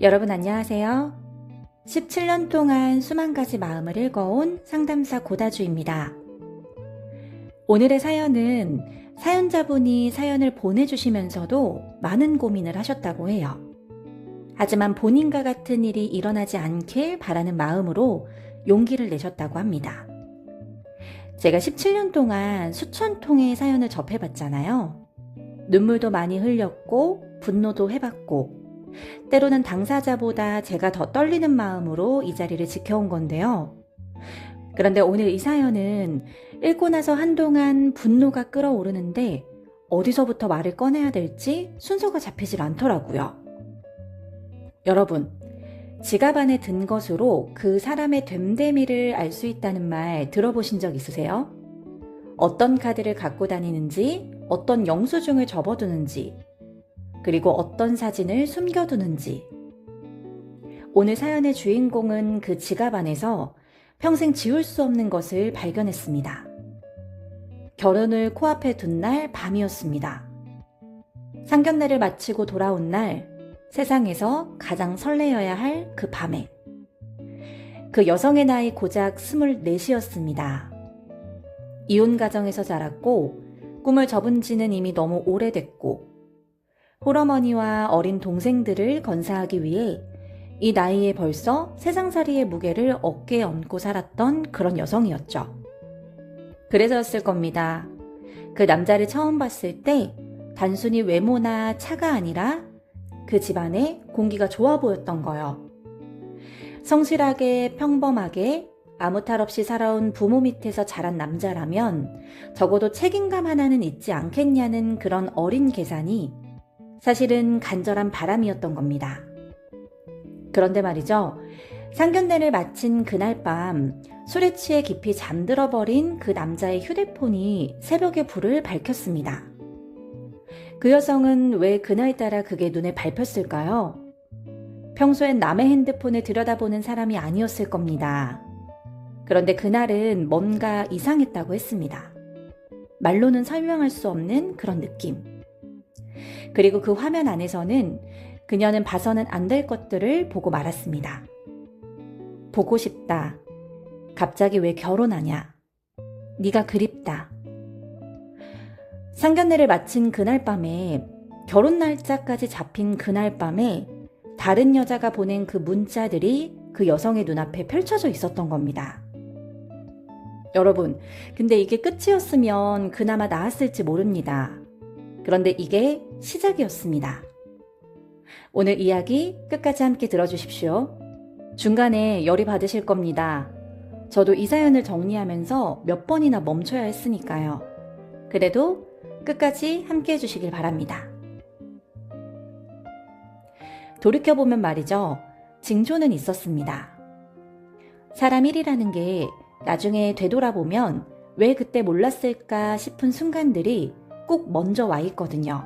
여러분 안녕하세요. 17년 동안 수만 가지 마음을 읽어온 상담사 고다주입니다. 오늘의 사연은 사연자분이 사연을 보내주시면서도 많은 고민을 하셨다고 해요. 하지만 본인과 같은 일이 일어나지 않길 바라는 마음으로 용기를 내셨다고 합니다. 제가 17년 동안 수천 통의 사연을 접해봤잖아요. 눈물도 많이 흘렸고 분노도 해봤고 때로는 당사자보다 제가 더 떨리는 마음으로 이 자리를 지켜온 건데요. 그런데 오늘 이 사연은 읽고 나서 한동안 분노가 끓어오르는데 어디서부터 말을 꺼내야 될지 순서가 잡히질 않더라고요. 여러분, 지갑 안에 든 것으로 그 사람의 됨됨이를 알 수 있다는 말 들어보신 적 있으세요? 어떤 카드를 갖고 다니는지, 어떤 영수증을 접어두는지, 그리고 어떤 사진을 숨겨두는지. 오늘 사연의 주인공은 그 지갑 안에서 평생 지울 수 없는 것을 발견했습니다. 결혼을 코앞에 둔 날 밤이었습니다. 상견례를 마치고 돌아온 날, 세상에서 가장 설레어야 할 그 밤에. 그 여성의 나이 고작 24이었습니다. 이혼 가정에서 자랐고 꿈을 접은 지는 이미 너무 오래됐고 홀어머니와 어린 동생들을 건사하기 위해 이 나이에 벌써 세상살이의 무게를 어깨에 얹고 살았던 그런 여성이었죠. 그래서였을 겁니다. 그 남자를 처음 봤을 때 단순히 외모나 차가 아니라 그 집안에 공기가 좋아 보였던 거요. 성실하게 평범하게 아무 탈 없이 살아온 부모 밑에서 자란 남자라면 적어도 책임감 하나는 있지 않겠냐는 그런 어린 계산이 사실은 간절한 바람이었던 겁니다. 그런데 말이죠. 상견례를 마친 그날 밤 술에 취해 깊이 잠들어 버린 그 남자의 휴대폰이 새벽에 불을 밝혔습니다. 그 여성은 왜 그날따라 그게 눈에 밟혔을까요? 평소엔 남의 핸드폰을 들여다보는 사람이 아니었을 겁니다. 그런데 그날은 뭔가 이상했다고 했습니다. 말로는 설명할 수 없는 그런 느낌. 그리고 그 화면 안에서는 그녀는 봐서는 안 될 것들을 보고 말았습니다. 보고 싶다. 갑자기 왜 결혼하냐? 네가 그립다. 상견례를 마친 그날 밤에 결혼 날짜까지 잡힌 그날 밤에 다른 여자가 보낸 그 문자들이 그 여성의 눈앞에 펼쳐져 있었던 겁니다. 여러분, 근데 이게 끝이었으면 그나마 나았을지 모릅니다. 그런데 이게 시작이었습니다. 오늘 이야기 끝까지 함께 들어주십시오. 중간에 열이 받으실 겁니다. 저도 이 사연을 정리하면서 몇 번이나 멈춰야 했으니까요. 그래도 끝까지 함께 해주시길 바랍니다. 돌이켜보면 말이죠. 징조는 있었습니다. 사람 일이라는 게 나중에 되돌아보면 왜 그때 몰랐을까 싶은 순간들이 꼭 먼저 와 있거든요.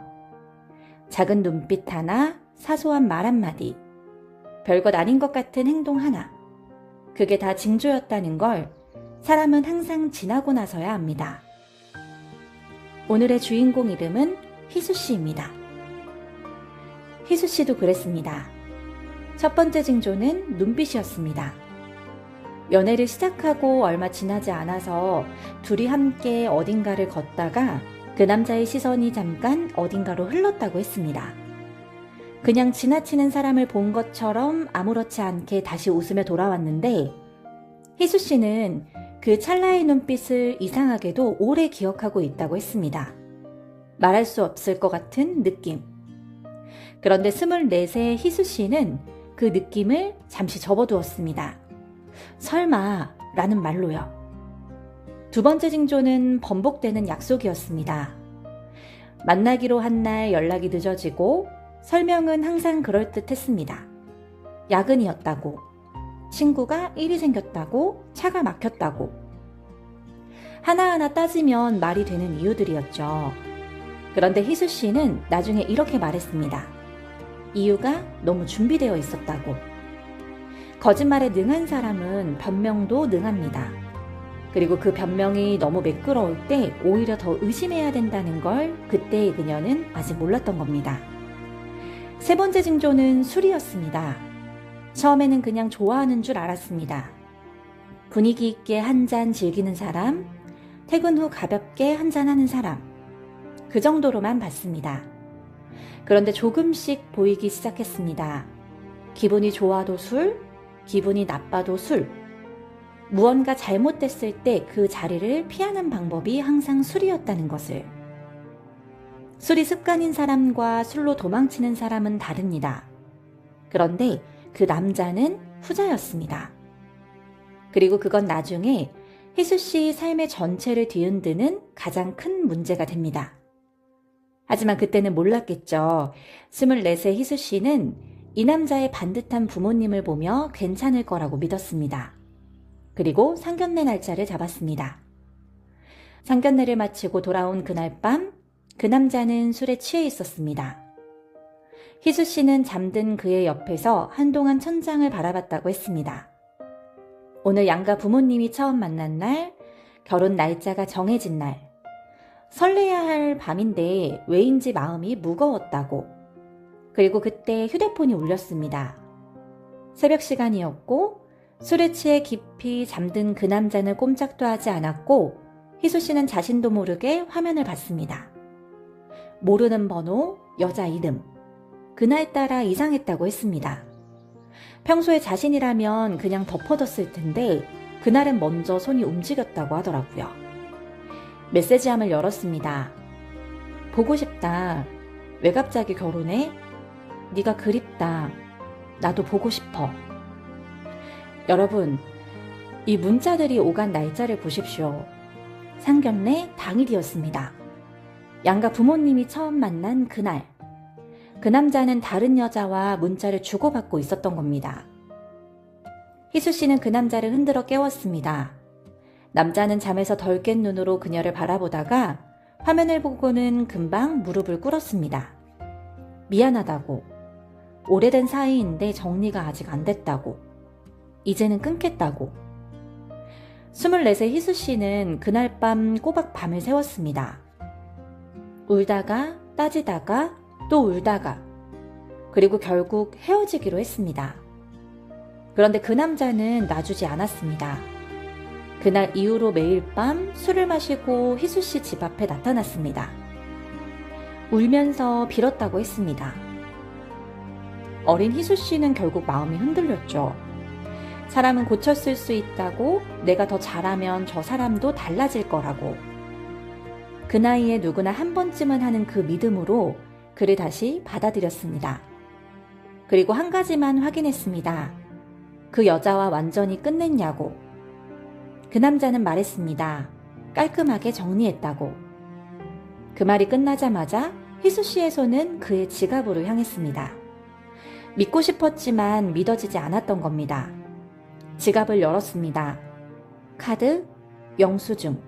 작은 눈빛 하나, 사소한 말 한마디, 별것 아닌 것 같은 행동 하나. 그게 다 징조였다는 걸 사람은 항상 지나고 나서야 압니다. 오늘의 주인공 이름은 희수 씨입니다. 희수 씨도 그랬습니다. 첫 번째 징조는 눈빛이었습니다. 연애를 시작하고 얼마 지나지 않아서 둘이 함께 어딘가를 걷다가 그 남자의 시선이 잠깐 어딘가로 흘렀다고 했습니다. 그냥 지나치는 사람을 본 것처럼 아무렇지 않게 다시 웃으며 돌아왔는데 희수 씨는 그 찰나의 눈빛을 이상하게도 오래 기억하고 있다고 했습니다. 말할 수 없을 것 같은 느낌. 그런데 24세 희수 씨는 그 느낌을 잠시 접어두었습니다. 설마 라는 말로요. 두 번째 징조는 번복되는 약속이었습니다. 만나기로 한 날 연락이 늦어지고 설명은 항상 그럴듯했습니다. 야근이었다고, 친구가 일이 생겼다고, 차가 막혔다고. 하나하나 따지면 말이 되는 이유들이었죠. 그런데 희수 씨는 나중에 이렇게 말했습니다. 이유가 너무 준비되어 있었다고. 거짓말에 능한 사람은 변명도 능합니다. 그리고 그 변명이 너무 매끄러울 때 오히려 더 의심해야 된다는 걸 그때의 그녀는 아직 몰랐던 겁니다. 세 번째 징조는 술이었습니다. 처음에는 그냥 좋아하는 줄 알았습니다. 분위기 있게 한 잔 즐기는 사람, 퇴근 후 가볍게 한잔하는 사람, 그 정도로만 봤습니다. 그런데 조금씩 보이기 시작했습니다. 기분이 좋아도 술, 기분이 나빠도 술. 무언가 잘못됐을 때 그 자리를 피하는 방법이 항상 술이었다는 것을. 술이 습관인 사람과 술로 도망치는 사람은 다릅니다. 그런데 그 남자는 후자였습니다. 그리고 그건 나중에 희수 씨 삶의 전체를 뒤흔드는 가장 큰 문제가 됩니다. 하지만 그때는 몰랐겠죠. 24세 희수 씨는 이 남자의 반듯한 부모님을 보며 괜찮을 거라고 믿었습니다. 그리고 상견례 날짜를 잡았습니다. 상견례를 마치고 돌아온 그날 밤, 그 남자는 술에 취해 있었습니다. 희수 씨는 잠든 그의 옆에서 한동안 천장을 바라봤다고 했습니다. 오늘 양가 부모님이 처음 만난 날, 결혼 날짜가 정해진 날, 설레야 할 밤인데 왜인지 마음이 무거웠다고. 그리고 그때 휴대폰이 울렸습니다. 새벽 시간이었고 술에 취해 깊이 잠든 그 남자는 꼼짝도 하지 않았고 희수 씨는 자신도 모르게 화면을 봤습니다. 모르는 번호, 여자 이름. 그날따라 이상했다고 했습니다. 평소에 자신이라면 그냥 덮어뒀을 텐데 그날은 먼저 손이 움직였다고 하더라고요. 메시지함을 열었습니다. 보고 싶다. 왜 갑자기 결혼해? 네가 그립다. 나도 보고 싶어. 여러분, 이 문자들이 오간 날짜를 보십시오. 상견례 당일이었습니다. 양가 부모님이 처음 만난 그날. 그 남자는 다른 여자와 문자를 주고받고 있었던 겁니다. 희수 씨는 그 남자를 흔들어 깨웠습니다. 남자는 잠에서 덜 깬 눈으로 그녀를 바라보다가 화면을 보고는 금방 무릎을 꿇었습니다. 미안하다고. 오래된 사이인데 정리가 아직 안 됐다고. 이제는 끊겠다고. 24세 희수 씨는 그날 밤 꼬박 밤을 새웠습니다. 울다가 따지다가 또 울다가 그리고 결국 헤어지기로 했습니다. 그런데 그 남자는 놔주지 않았습니다. 그날 이후로 매일 밤 술을 마시고 희수 씨 집 앞에 나타났습니다. 울면서 빌었다고 했습니다. 어린 희수 씨는 결국 마음이 흔들렸죠. 사람은 고쳤을 수 있다고, 내가 더 잘하면 저 사람도 달라질 거라고. 그 나이에 누구나 한 번쯤은 하는 그 믿음으로 그를 다시 받아들였습니다. 그리고 한 가지만 확인했습니다. 그 여자와 완전히 끝냈냐고. 그 남자는 말했습니다. 깔끔하게 정리했다고. 그 말이 끝나자마자 희수 씨의 손은 그의 지갑으로 향했습니다. 믿고 싶었지만 믿어지지 않았던 겁니다. 지갑을 열었습니다. 카드, 영수증,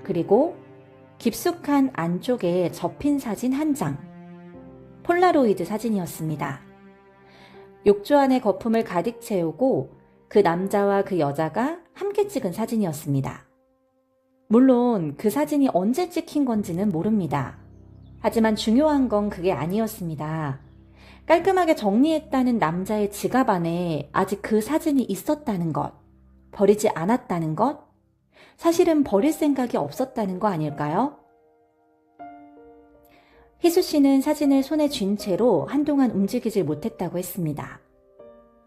그리고 깊숙한 안쪽에 접힌 사진 한 장. 폴라로이드 사진이었습니다. 욕조 안에 거품을 가득 채우고 그 남자와 그 여자가 함께 찍은 사진이었습니다. 물론 그 사진이 언제 찍힌 건지는 모릅니다. 하지만 중요한 건 그게 아니었습니다. 깔끔하게 정리했다는 남자의 지갑 안에 아직 그 사진이 있었다는 것, 버리지 않았다는 것, 사실은 버릴 생각이 없었다는 거 아닐까요? 희수 씨는 사진을 손에 쥔 채로 한동안 움직이질 못했다고 했습니다.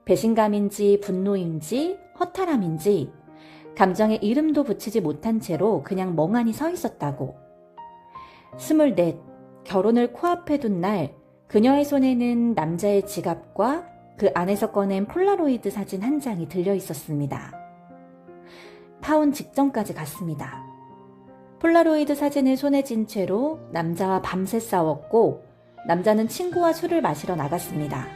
배신감인지 분노인지 허탈함인지 감정에 이름도 붙이지 못한 채로 그냥 멍하니 서 있었다고. 24, 결혼을 코앞에 둔 날 그녀의 손에는 남자의 지갑과 그 안에서 꺼낸 폴라로이드 사진 한 장이 들려 있었습니다. 파혼 직전까지 갔습니다. 폴라로이드 사진을 손에 쥔 채로 남자와 밤새 싸웠고 남자는 친구와 술을 마시러 나갔습니다.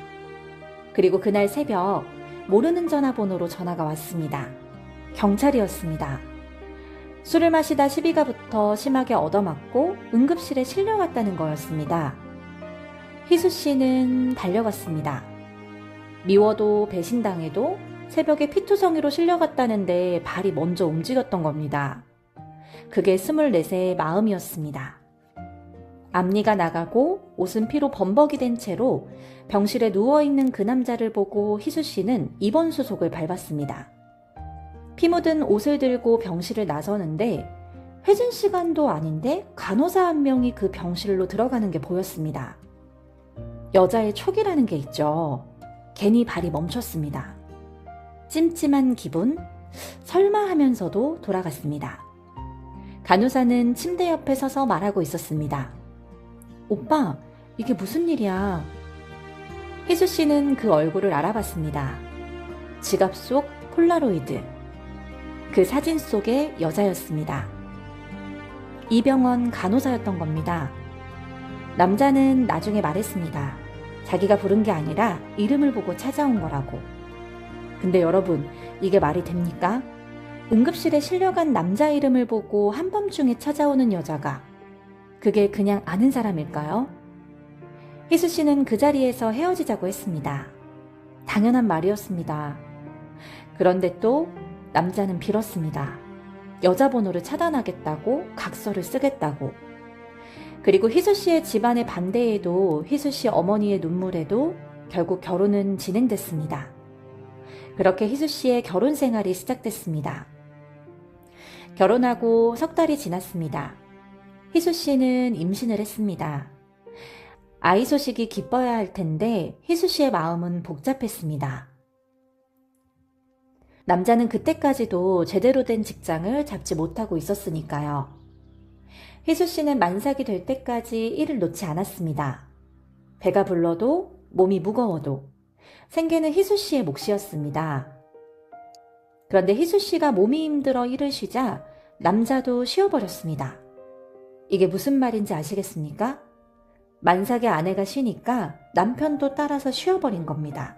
그리고 그날 새벽 모르는 전화번호로 전화가 왔습니다. 경찰이었습니다. 술을 마시다 시비가 붙어 심하게 얻어맞고 응급실에 실려갔다는 거였습니다. 희수 씨는 달려갔습니다. 미워도 배신당해도 새벽에 피투성이로 실려갔다는데 발이 먼저 움직였던 겁니다. 그게 24세의 마음이었습니다. 앞니가 나가고 옷은 피로 범벅이 된 채로 병실에 누워있는 그 남자를 보고 희수 씨는 입원 수속을 밟았습니다. 피 묻은 옷을 들고 병실을 나서는데 회진 시간도 아닌데 간호사 한 명이 그 병실로 들어가는 게 보였습니다. 여자의 촉이라는 게 있죠. 괜히 발이 멈췄습니다. 찜찜한 기분, 설마 하면서도 돌아갔습니다. 간호사는 침대 옆에 서서 말하고 있었습니다. 오빠, 이게 무슨 일이야? 희수 씨는 그 얼굴을 알아봤습니다. 지갑 속 폴라로이드. 그 사진 속의 여자였습니다. 이병헌 간호사였던 겁니다. 남자는 나중에 말했습니다. 자기가 부른 게 아니라 이름을 보고 찾아온 거라고. 근데 여러분, 이게 말이 됩니까? 응급실에 실려간 남자 이름을 보고 한밤중에 찾아오는 여자가 그게 그냥 아는 사람일까요? 희수 씨는 그 자리에서 헤어지자고 했습니다. 당연한 말이었습니다. 그런데 또 남자는 빌었습니다. 여자 번호를 차단하겠다고, 각서를 쓰겠다고. 그리고 희수 씨의 집안의 반대에도, 희수 씨 어머니의 눈물에도 결국 결혼은 진행됐습니다. 그렇게 희수 씨의 결혼 생활이 시작됐습니다. 결혼하고 석 달이 지났습니다. 희수 씨는 임신을 했습니다. 아이 소식이 기뻐야 할 텐데 희수 씨의 마음은 복잡했습니다. 남자는 그때까지도 제대로 된 직장을 잡지 못하고 있었으니까요. 희수 씨는 만삭이 될 때까지 일을 놓지 않았습니다. 배가 불러도 몸이 무거워도 생계는 희수 씨의 몫이었습니다. 그런데 희수 씨가 몸이 힘들어 일을 쉬자 남자도 쉬어버렸습니다. 이게 무슨 말인지 아시겠습니까? 만삭의 아내가 쉬니까 남편도 따라서 쉬어버린 겁니다.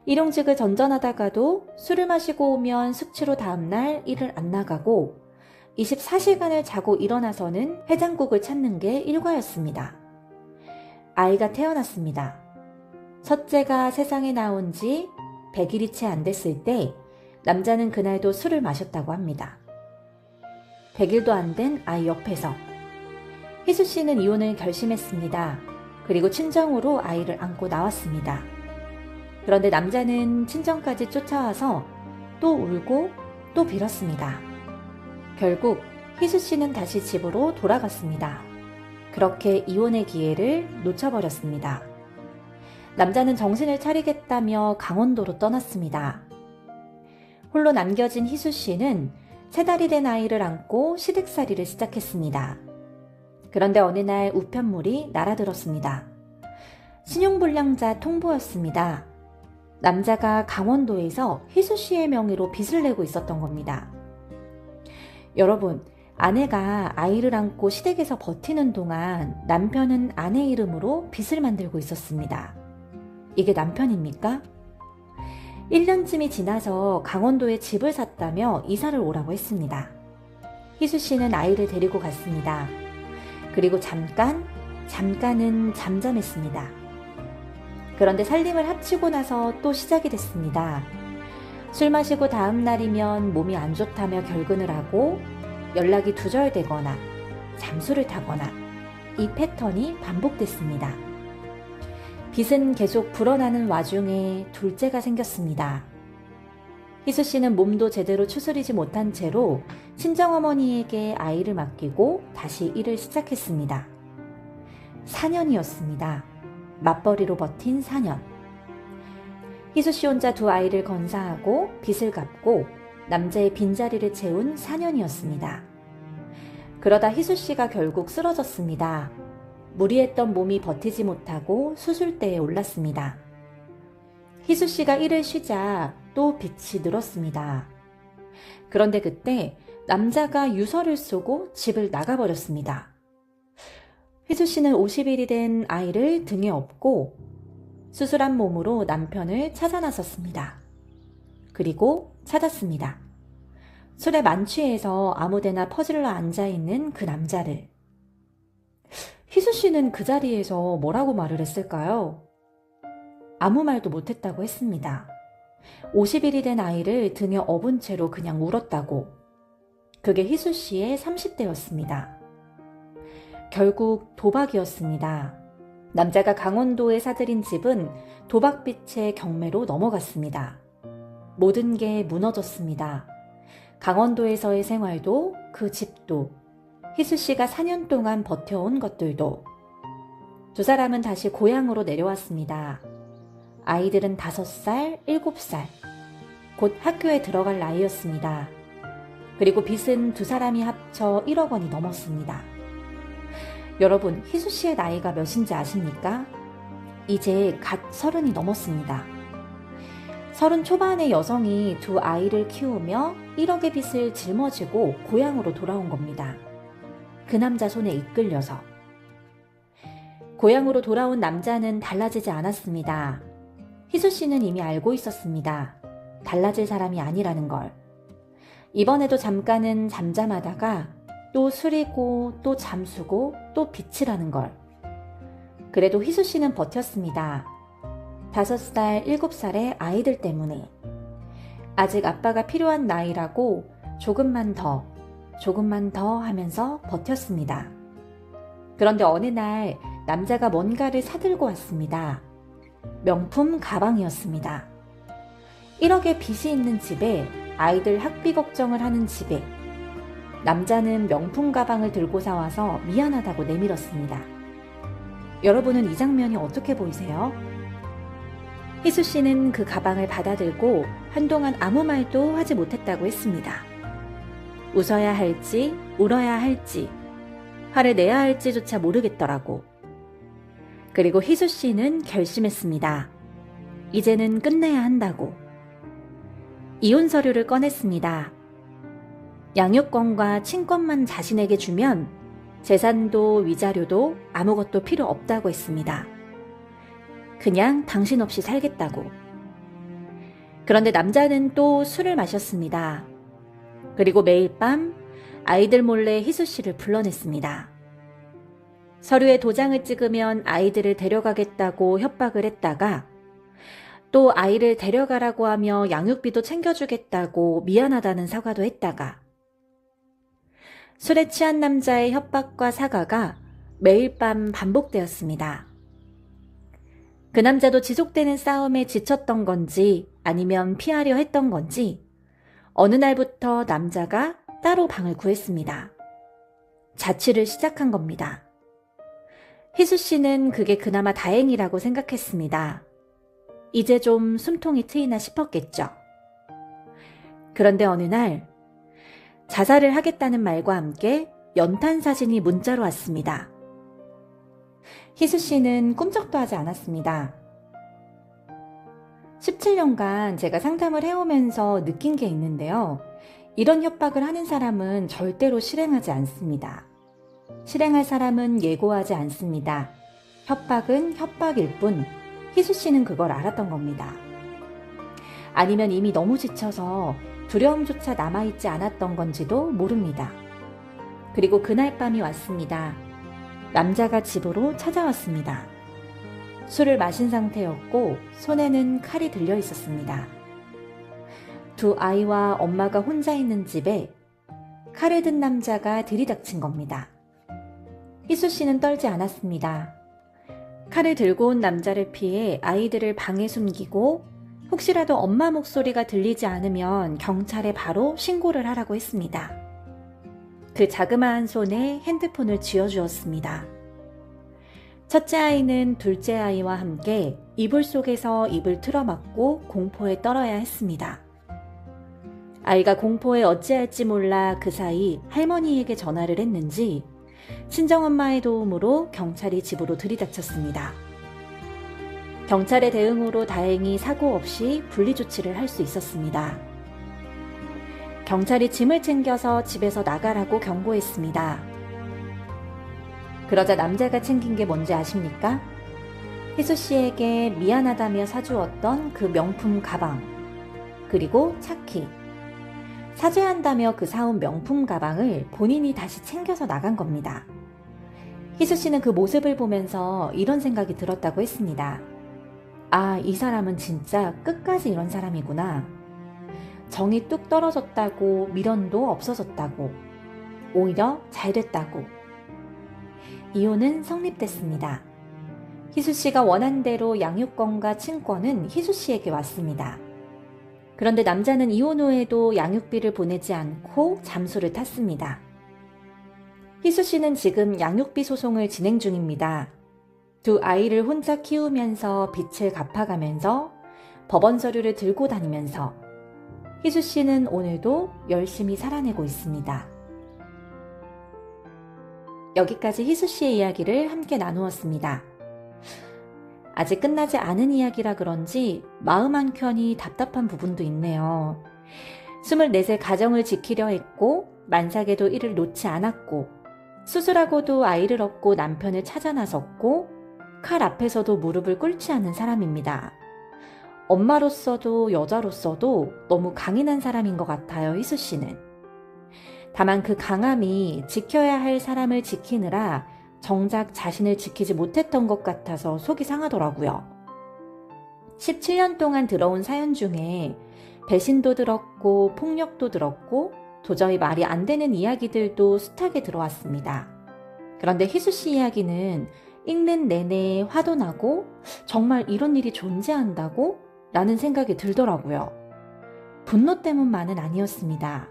일용직을 전전하다가도 술을 마시고 오면 숙취로 다음날 일을 안 나가고 24시간을 자고 일어나서는 해장국을 찾는 게 일과였습니다. 아이가 태어났습니다. 첫째가 세상에 나온 지 100일이 채 안 됐을 때 남자는 그날도 술을 마셨다고 합니다. 100일도 안 된 아이 옆에서 희수 씨는 이혼을 결심했습니다. 그리고 친정으로 아이를 안고 나왔습니다. 그런데 남자는 친정까지 쫓아와서 또 울고 또 빌었습니다. 결국 희수 씨는 다시 집으로 돌아갔습니다. 그렇게 이혼의 기회를 놓쳐버렸습니다. 남자는 정신을 차리겠다며 강원도로 떠났습니다. 홀로 남겨진 희수 씨는 3달이 된 아이를 안고 시댁살이를 시작했습니다. 그런데 어느 날 우편물이 날아들었습니다. 신용불량자 통보였습니다. 남자가 강원도에서 희수 씨의 명의로 빚을 내고 있었던 겁니다. 여러분, 아내가 아이를 안고 시댁에서 버티는 동안 남편은 아내 이름으로 빚을 만들고 있었습니다. 이게 남편입니까? 1년쯤이 지나서 강원도에 집을 샀다며 이사를 오라고 했습니다. 희수 씨는 아이를 데리고 갔습니다. 그리고 잠깐은 잠잠했습니다. 그런데 살림을 합치고 나서 또 시작이 됐습니다. 술 마시고 다음 날이면 몸이 안 좋다며 결근을 하고 연락이 두절되거나 잠수를 타거나 이 패턴이 반복됐습니다. 빚은 계속 불어나는 와중에 둘째가 생겼습니다. 희수 씨는 몸도 제대로 추스리지 못한 채로 친정어머니에게 아이를 맡기고 다시 일을 시작했습니다. 4년이었습니다. 맞벌이로 버틴 4년. 희수 씨 혼자 2아이를 건사하고 빚을 갚고 남자의 빈자리를 채운 4년이었습니다. 그러다 희수 씨가 결국 쓰러졌습니다. 무리했던 몸이 버티지 못하고 수술대에 올랐습니다. 희수 씨가 일을 쉬자 또 빚이 늘었습니다. 그런데 그때 남자가 유서를 쏘고 집을 나가버렸습니다. 희수 씨는 50일이 된 아이를 등에 업고 수술한 몸으로 남편을 찾아 나섰습니다. 그리고 찾았습니다. 술에 만취해서 아무데나 퍼질러 앉아있는 그 남자를. 희수 씨는 그 자리에서 뭐라고 말을 했을까요? 아무 말도 못했다고 했습니다. 50일이 된 아이를 등에 업은 채로 그냥 울었다고. 그게 희수 씨의 30대였습니다. 결국 도박이었습니다. 남자가 강원도에 사들인 집은 도박빚의 경매로 넘어갔습니다. 모든 게 무너졌습니다. 강원도에서의 생활도, 그 집도, 희수 씨가 4년 동안 버텨온 것들도. 두 사람은 다시 고향으로 내려왔습니다. 아이들은 5살, 7살. 곧 학교에 들어갈 나이였습니다. 그리고 빚은 두 사람이 합쳐 1억 원이 넘었습니다. 여러분, 희수 씨의 나이가 몇인지 아십니까? 이제 갓 30이 넘었습니다. 30 초반의 여성이 두 아이를 키우며 1억의 빚을 짊어지고 고향으로 돌아온 겁니다. 그 남자 손에 이끌려서. 고향으로 돌아온 남자는 달라지지 않았습니다. 희수 씨는 이미 알고 있었습니다. 달라질 사람이 아니라는 걸. 이번에도 잠깐은 잠잠하다가 또 술이고 또 잠수고 또 빚이라는 걸. 그래도 희수 씨는 버텼습니다. 5살, 7살의 아이들 때문에. 아직 아빠가 필요한 나이라고 조금만 더 하면서 버텼습니다. 그런데 어느 날 남자가 뭔가를 사들고 왔습니다. 명품 가방이었습니다. 1억의 빚이 있는 집에, 아이들 학비 걱정을 하는 집에 남자는 명품 가방을 들고 사와서 미안하다고 내밀었습니다. 여러분은 이 장면이 어떻게 보이세요? 희수 씨는 그 가방을 받아들고 한동안 아무 말도 하지 못했다고 했습니다. 웃어야 할지 울어야 할지 화를 내야 할지조차 모르겠더라고. 그리고 희수 씨는 결심했습니다. 이제는 끝내야 한다고. 이혼 서류를 꺼냈습니다. 양육권과 친권만 자신에게 주면 재산도 위자료도 아무것도 필요 없다고 했습니다. 그냥 당신 없이 살겠다고. 그런데 남자는 또 술을 마셨습니다. 그리고 매일 밤 아이들 몰래 희수 씨를 불러냈습니다. 서류에 도장을 찍으면 아이들을 데려가겠다고 협박을 했다가 또 아이를 데려가라고 하며 양육비도 챙겨주겠다고 미안하다는 사과도 했다가 술에 취한 남자의 협박과 사과가 매일 밤 반복되었습니다. 그 남자도 지속되는 싸움에 지쳤던 건지 아니면 피하려 했던 건지 어느 날부터 남자가 따로 방을 구했습니다. 자취를 시작한 겁니다. 희수 씨는 그게 그나마 다행이라고 생각했습니다. 이제 좀 숨통이 트이나 싶었겠죠. 그런데 어느 날 자살을 하겠다는 말과 함께 연탄 사진이 문자로 왔습니다. 희수 씨는 꿈쩍도 하지 않았습니다. 17년간 제가 상담을 해오면서 느낀 게 있는데요. 이런 협박을 하는 사람은 절대로 실행하지 않습니다. 실행할 사람은 예고하지 않습니다. 협박은 협박일 뿐 희수 씨는 그걸 알았던 겁니다. 아니면 이미 너무 지쳐서 두려움조차 남아있지 않았던 건지도 모릅니다. 그리고 그날 밤이 왔습니다. 남자가 집으로 찾아왔습니다. 술을 마신 상태였고 손에는 칼이 들려 있었습니다. 두 아이와 엄마가 혼자 있는 집에 칼을 든 남자가 들이닥친 겁니다. 희수 씨는 떨지 않았습니다. 칼을 들고 온 남자를 피해 아이들을 방에 숨기고 혹시라도 엄마 목소리가 들리지 않으면 경찰에 바로 신고를 하라고 했습니다. 그 자그마한 손에 핸드폰을 쥐어주었습니다. 첫째 아이는 둘째 아이와 함께 이불 속에서 입을 틀어막고 공포에 떨어야 했습니다. 아이가 공포에 어찌할지 몰라 그 사이 할머니에게 전화를 했는지 친정엄마의 도움으로 경찰이 집으로 들이닥쳤습니다. 경찰의 대응으로 다행히 사고 없이 분리조치를 할 수 있었습니다. 경찰이 짐을 챙겨서 집에서 나가라고 경고했습니다. 그러자 남자가 챙긴 게 뭔지 아십니까? 희수 씨에게 미안하다며 사주었던 그 명품 가방, 그리고 차키. 사죄한다며 그 사온 명품 가방을 본인이 다시 챙겨서 나간 겁니다. 희수 씨는 그 모습을 보면서 이런 생각이 들었다고 했습니다. 아, 이 사람은 진짜 끝까지 이런 사람이구나. 정이 뚝 떨어졌다고 미련도 없어졌다고. 오히려 잘 됐다고. 이혼은 성립됐습니다. 희수 씨가 원한 대로 양육권과 친권은 희수 씨에게 왔습니다. 그런데 남자는 이혼 후에도 양육비를 보내지 않고 잠수를 탔습니다. 희수 씨는 지금 양육비 소송을 진행 중입니다. 두 아이를 혼자 키우면서 빚을 갚아가면서 법원 서류를 들고 다니면서 희수 씨는 오늘도 열심히 살아내고 있습니다. 여기까지 희수 씨의 이야기를 함께 나누었습니다. 아직 끝나지 않은 이야기라 그런지 마음 한켠이 답답한 부분도 있네요. 24세 가정을 지키려 했고 만삭에도 이를 놓지 않았고 수술하고도 아이를 얻고 남편을 찾아 나섰고 칼 앞에서도 무릎을 꿇지 않는 사람입니다. 엄마로서도 여자로서도 너무 강인한 사람인 것 같아요, 희수 씨는. 다만 그 강함이 지켜야 할 사람을 지키느라 정작 자신을 지키지 못했던 것 같아서 속이 상하더라고요. 17년 동안 들어온 사연 중에 배신도 들었고 폭력도 들었고 도저히 말이 안 되는 이야기들도 숱하게 들어왔습니다. 그런데 희수 씨 이야기는 읽는 내내 화도 나고 정말 이런 일이 존재한다고? 라는 생각이 들더라고요. 분노 때문만은 아니었습니다.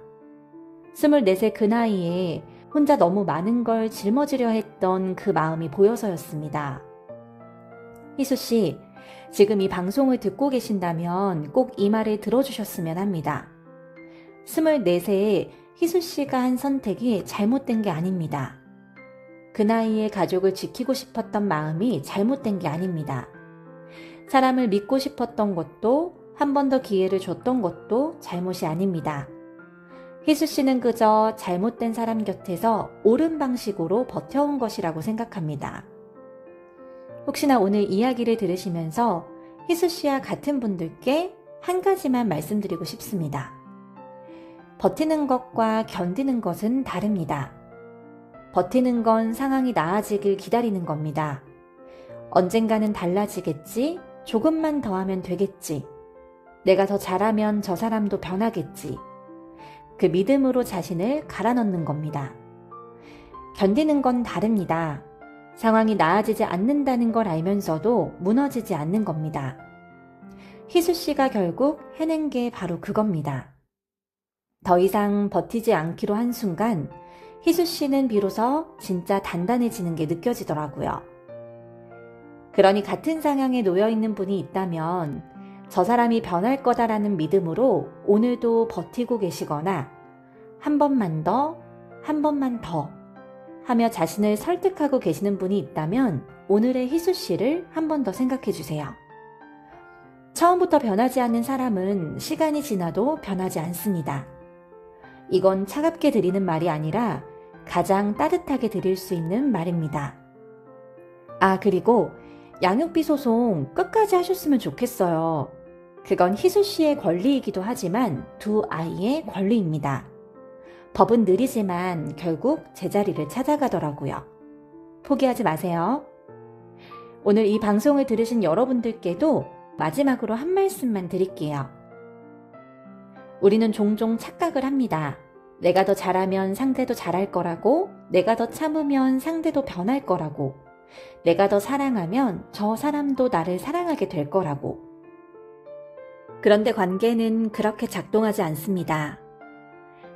24세 그 나이에 혼자 너무 많은 걸 짊어지려 했던 그 마음이 보여서였습니다. 희수 씨, 지금 이 방송을 듣고 계신다면 꼭 이 말을 들어주셨으면 합니다. 24세에 희수 씨가 한 선택이 잘못된 게 아닙니다. 그 나이에 가족을 지키고 싶었던 마음이 잘못된 게 아닙니다. 사람을 믿고 싶었던 것도 한 번 더 기회를 줬던 것도 잘못이 아닙니다. 희수 씨는 그저 잘못된 사람 곁에서 옳은 방식으로 버텨온 것이라고 생각합니다. 혹시나 오늘 이야기를 들으시면서 희수 씨와 같은 분들께 한 가지만 말씀드리고 싶습니다. 버티는 것과 견디는 것은 다릅니다. 버티는 건 상황이 나아지길 기다리는 겁니다. 언젠가는 달라지겠지, 조금만 더 하면 되겠지, 내가 더 잘하면 저 사람도 변하겠지. 그 믿음으로 자신을 갈아넣는 겁니다. 견디는 건 다릅니다. 상황이 나아지지 않는다는 걸 알면서도 무너지지 않는 겁니다. 희수 씨가 결국 해낸 게 바로 그겁니다. 더 이상 버티지 않기로 한 순간 희수 씨는 비로소 진짜 단단해지는 게 느껴지더라고요. 그러니 같은 상황에 놓여 있는 분이 있다면 저 사람이 변할 거다라는 믿음으로 오늘도 버티고 계시거나 한 번만 더, 한 번만 더 하며 자신을 설득하고 계시는 분이 있다면 오늘의 희수 씨를 한 번 더 생각해 주세요. 처음부터 변하지 않는 사람은 시간이 지나도 변하지 않습니다. 이건 차갑게 드리는 말이 아니라 가장 따뜻하게 드릴 수 있는 말입니다. 아, 그리고 양육비 소송 끝까지 하셨으면 좋겠어요. 그건 희수 씨의 권리이기도 하지만 두 아이의 권리입니다. 법은 느리지만 결국 제자리를 찾아가더라고요. 포기하지 마세요. 오늘 이 방송을 들으신 여러분들께도 마지막으로 한 말씀만 드릴게요. 우리는 종종 착각을 합니다. 내가 더 잘하면 상대도 잘할 거라고, 내가 더 참으면 상대도 변할 거라고, 내가 더 사랑하면 저 사람도 나를 사랑하게 될 거라고. 그런데 관계는 그렇게 작동하지 않습니다.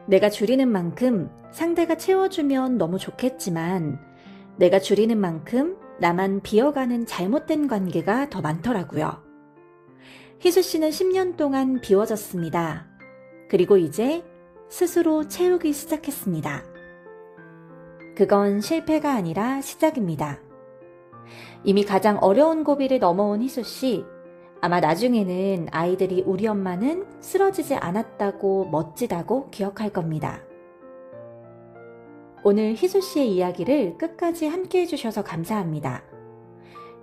내가 줄이는 만큼 상대가 채워주면 너무 좋겠지만 내가 줄이는 만큼 나만 비어가는 잘못된 관계가 더 많더라고요. 희수 씨는 10년 동안 비워졌습니다. 그리고 이제 스스로 채우기 시작했습니다. 그건 실패가 아니라 시작입니다. 이미 가장 어려운 고비를 넘어온 희수 씨, 아마 나중에는 아이들이 우리 엄마는 쓰러지지 않았다고 멋지다고 기억할 겁니다. 오늘 희수 씨의 이야기를 끝까지 함께 해주셔서 감사합니다.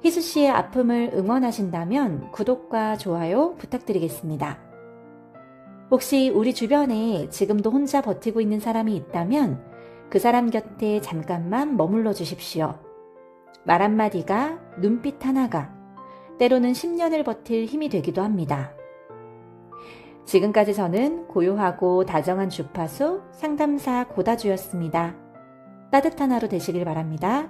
희수 씨의 아픔을 응원하신다면 구독과 좋아요 부탁드리겠습니다. 혹시 우리 주변에 지금도 혼자 버티고 있는 사람이 있다면 그 사람 곁에 잠깐만 머물러 주십시오. 말 한마디가, 눈빛 하나가 때로는 10년을 버틸 힘이 되기도 합니다. 지금까지 저는 고요하고 다정한 주파수 상담사 고다주였습니다. 따뜻한 하루 되시길 바랍니다.